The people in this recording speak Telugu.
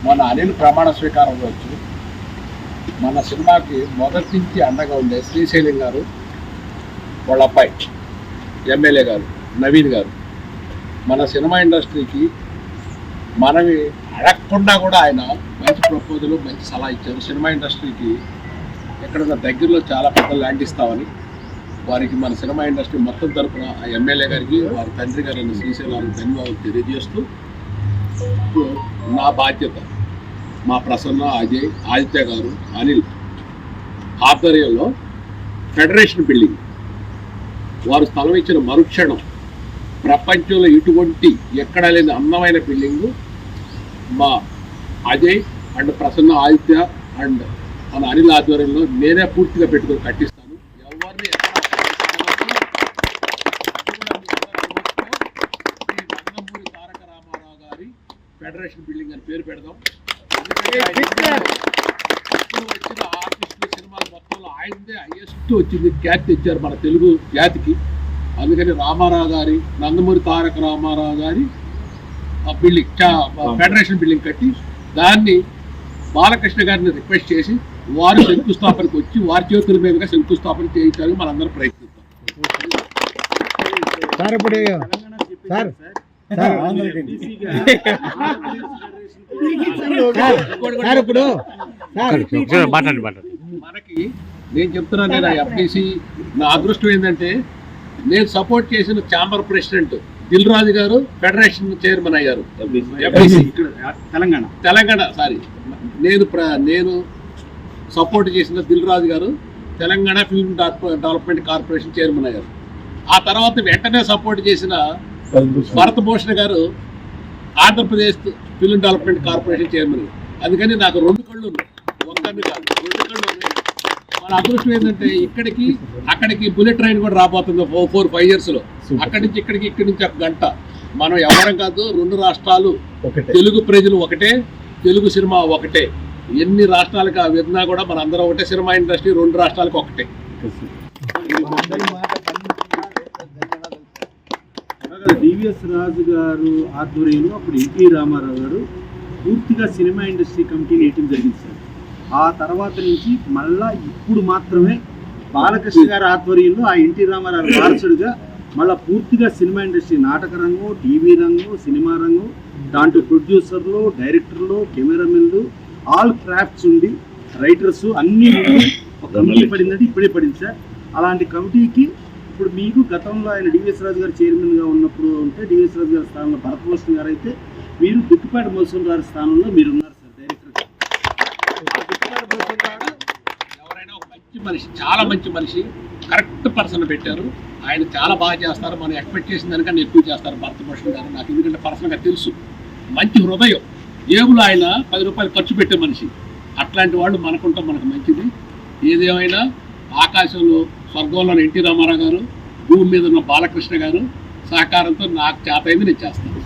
మన అనిల్ ప్రమాణ స్వీకారం రోజు మన సినిమాకి మొదటి నుంచి అండగా ఉండే శ్రీశైలం గారు, వాళ్ళ అబ్బాయి ఎమ్మెల్యే గారు నవీన్ గారు మన సినిమా ఇండస్ట్రీకి మనవి అడగకుండా కూడా ఆయన మంచి ప్రపోజలు, మంచి సలహా ఇచ్చారు. సినిమా ఇండస్ట్రీకి ఎక్కడన్నా దగ్గరలో చాలా పెద్ద ల్యాండ్ ఇస్తామని వారికి మన సినిమా ఇండస్ట్రీ మొత్తం తరఫున ఆ ఎమ్మెల్యే గారికి, వారి తండ్రి గారిని శ్రీశైలానికి ధన్యవాదాలు తెలియజేస్తూ, ఇప్పుడు నా బాధ్యత మా ప్రసన్న, అజయ్, ఆదిత్య గారు, అనిల్ ఆధ్వర్యంలో ఫెడరేషన్ బిల్డింగ్ వారు స్థలం ఇచ్చిన మరుక్షణం ప్రపంచంలో ఇటువంటి ఎక్కడ లేని అందమైన బిల్డింగు మా అజయ్ అండ్ ప్రసన్న, ఆదిత్య అండ్ మన అనిల్ ఆధ్వర్యంలో నేనే పూర్తిగా పెట్టుకొని కట్టిస్తాను. ఎవరిని నందమూరి తారక రామారావు గారి ఫెడరేషన్ బిల్డింగ్ అని పేరు పెడదాం. వచ్చిన ఆర్టిస్టులు సినిమాలు మొత్తంలో ఆయనదే హైయెస్ట్ వచ్చింది, ఖ్యాతి తెచ్చారు మన తెలుగు జాతికి. అందుకని రామారావు గారి, నందమూరి తారక రామారావు గారి బిల్డింగ్, ఫెడరేషన్ బిల్డింగ్ కట్టి దాన్ని బాలకృష్ణ గారిని రిక్వెస్ట్ చేసి వారు శంకుస్థాపనకు వచ్చి వారి చేతుల మీదుగా శంకుస్థాపన చేయించడానికి మనందరం ప్రయత్నిస్తాం. మనకి నేను చెప్తున్నాను కదా, ఎఫ్డిసి నా అదృష్టం ఏంటంటే నేను సపోర్ట్ చేసిన ఛాంబర్ ప్రెసిడెంట్ దిల్ రాజు గారు ఫెడరేషన్ చైర్మన్ అయ్యారు. తెలంగాణ సారీ నేను సపోర్ట్ చేసిన దిల్ రాజు గారు Telangana film development corporation chairman అయ్యారు. ఆ తర్వాత వెంటనే సపోర్ట్ చేసిన భరత్ భూషణ్ గారు Andhra Pradesh film development corporation chairman. అందుకని నాకు 2 కళ్ళు ఉన్నాయి, ఒక్కరిని కాదు 2 కళ్ళు ఉన్నాయి. మన అదృష్టం ఏంటంటే అక్కడికి బుల్లెట్ ట్రైన్ కూడా రాబోతుంది 4-5 yearsలో. అక్కడి నుంచి ఇక్కడి నుంచి 1 గంట. మనం ఎవరం కాదు, 2 రాష్ట్రాలు, తెలుగు ప్రజలు ఒకటే, తెలుగు సినిమా ఒకటే. ఎన్ని రాష్ట్రాలకు విన్నా కూడా మన అందరం ఒకటే. సినిమా ఇండస్ట్రీ 2 రాష్ట్రాలకు ఒకటే. డివిఎస్ రాజు గారు ఆధ్వర్యంలో అప్పుడు ఎన్టీ రామారావు గారు పూర్తిగా సినిమా ఇండస్ట్రీ కమిటీని వేయటం జరిగింది సార్. ఆ తర్వాత నుంచి మళ్ళా ఇప్పుడు మాత్రమే బాలకృష్ణ గారి ఆధ్వర్యంలో ఆ ఎన్టీ రామారావు వారసుడిగా మళ్ళీ పూర్తిగా సినిమా ఇండస్ట్రీ, నాటక రంగం, టీవీ రంగం, సినిమా రంగం, దాంట్లో ప్రొడ్యూసర్లు, డైరెక్టర్లు, కెమెరామెన్లు, ఆల్ క్రాఫ్ట్స్ ఉండి, రైటర్స్ అన్నీ ఒక కమిటీ పడిందంటే ఇప్పుడే పడింది సార్. అలాంటి కమిటీకి ఇప్పుడు మీకు గతంలో ఆయన డివిఎస్ రాజు గారు చైర్మన్గా ఉన్నప్పుడు ఉంటే డివిఎస్ రాజు గారి స్థానంలో భరత్ భూషణ్ గారు అయితే మీరు దుక్కిపాటి మధుసూదన్ గారి స్థానంలో మీరు ఉన్నారు సార్ డైరెక్టర్గా. ఎవరైనా ఒక మంచి మనిషి, చాలా మంచి మనిషి, కరెక్ట్ పర్సన్ పెట్టారు. ఆయన చాలా బాగా చేస్తారు, మనం ఎక్స్పెక్ట్ చేసిన దానికన్నా ఎక్కువ చేస్తారు భరత్ భూషణ్ గారు. నాకు ఎందుకంటే పర్సనల్గా తెలుసు, మంచి హృదయం, ఏబులు ఆయన 10 రూపాయలు ఖర్చు పెట్టే మనిషి. అట్లాంటి వాళ్ళు మనకుంటాం, మనకు మంచిది. ఏదేమైనా ఆకాశంలో స్వర్గంలోని ఎన్టీ రామారావు గారు, భూమి మీద ఉన్న బాలకృష్ణ గారు సహకారంతో నాకు చేతైంది నేను చేస్తాను.